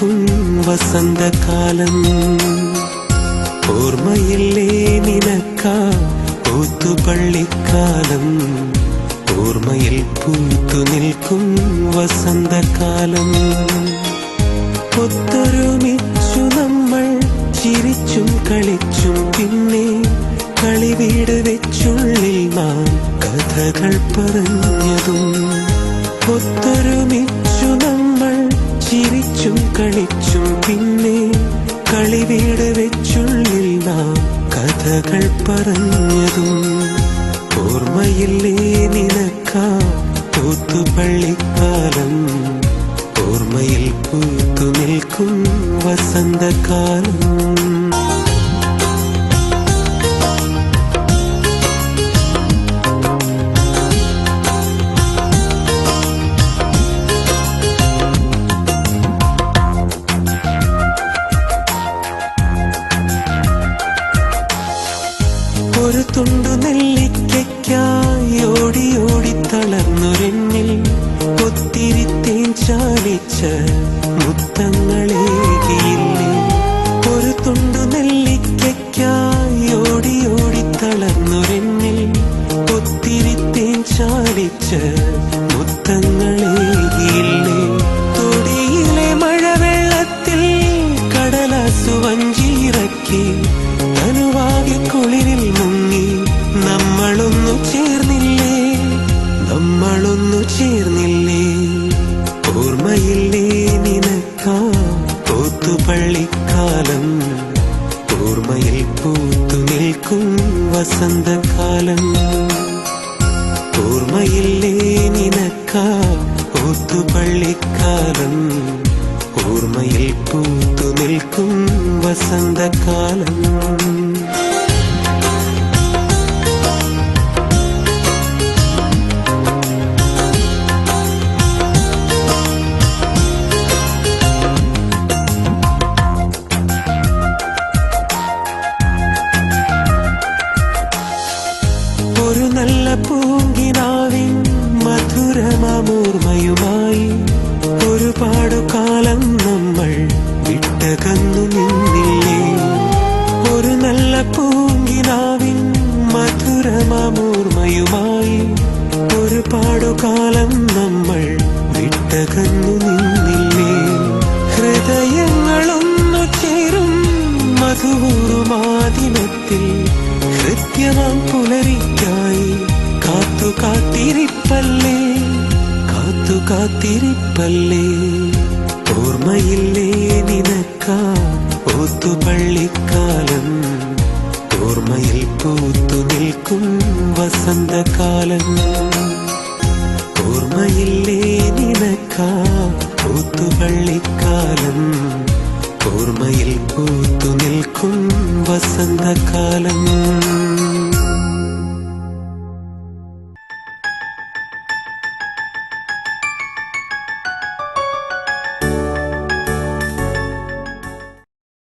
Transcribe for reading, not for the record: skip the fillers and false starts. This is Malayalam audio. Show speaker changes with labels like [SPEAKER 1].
[SPEAKER 1] നിൽക്കും വസന്തകാലം. ഓർമ്മയില്ലേ നിനക്കാ ഓത്തുപള്ളിക്കാലം, ഓർമ്മയിൽ പൂത്തു നിൽക്കും വസന്തകാലം. ഒത്തൊരുമിച്ചു നമ്മൾ ചിരിച്ചും കളിച്ചും പിന്നെ കളിവീട് വെച്ചുള്ളിൽ നാം കഥകൾ പറഞ്ഞതും. ഒത്തൊരുമിച്ചു നമ്മൾ ചിരിച്ചും കളിച്ചും പിന്നെ കളിവീട് വെച്ചുള്ളിൽ നാം കഥകൾ പറഞ്ഞതും. ഓർമ്മയില്ലേ നിനക്കാ ഓത്തുപള്ളിക്കാലം, ഓർമ്മയിൽ പൂത്തു നിൽക്കും വസന്തകാലം. ഒരു തുണ്ടു നെല്ലിക്കയ്ക്കായി ഓടി ഓടി തളർന്നൊരെന്നിൽ ഒത്തിരി തേൻ ചാലിച്ച മുത്തങ്ങളേകിയില്ലേ. ഒരു തുണ്ടു നെല്ലിക്കയ്ക്കായി ഓടി ഓടി തളർന്നൊരെന്നിൽ ഒത്തിരി തേൻ ചാലിച്ച മുത്തങ്ങളേകിയില്ലേ. തൊടിയിലെ മഴവെള്ളത്തിൽ കടലാസു വഞ്ചിയിറക്കി തനുവാകെ കുളിരിൽ മുങ്ങി നമ്മളൊന്നു ചേർന്നില്ലേ, നമ്മളൊന്നു ചേർന്നില്ലേ. ഓർമ്മയില്ലേ നിനക്കാ ഓത്തുപള്ളിക്കാലം, ഓർമ്മയിൽ പൂത്തു നിൽക്കും വസന്തകാലം. ഓർമ്മയില്ലേ നിനക്കാ ഓത്തുപള്ളിക്കാലം, ഓർമ്മയിൽ പൂത്തു നിൽക്കും വസന്തകാലം. ഒരു നല്ല പൂങ്കിനാവിൻ മധുരമോർമ്മയുമായി ഒരുപാടു കാലം നമ്മൾ വിട്ടകന്നു നിന്നില്ലേ. ഒരു നല്ല പൂങ്കിനാവിൻ മധുരമോർമ്മയുമായി ഒരുപാടു കാലം നമ്മൾ വിട്ടകന്നു നിന്നില്ലേ. ഹൃദയങ്ങളൊന്നു ചേരും മധുവൂറുമാദിനത്തിൽ ഹൃദ്യമാം പുലരിക്കായി കാത്തു കാത്തിരിപ്പല്ലേ, കാത്തു കാത്തിരിപ്പല്ലേ. ഓർമ്മയില്ലേ നിനക്കാ ഓത്തുപള്ളിക്കാലം, ഓർമ്മയിൽ പൂത്തു നിൽക്കും വസന്തകാലം. ഓർമ്മയില്ലേ നിനക്കാ ഓത്തുപള്ളിക്കാലം, ഓർമ്മയിൽ പൂത്തു നിൽക്കും വസന്തകാലം.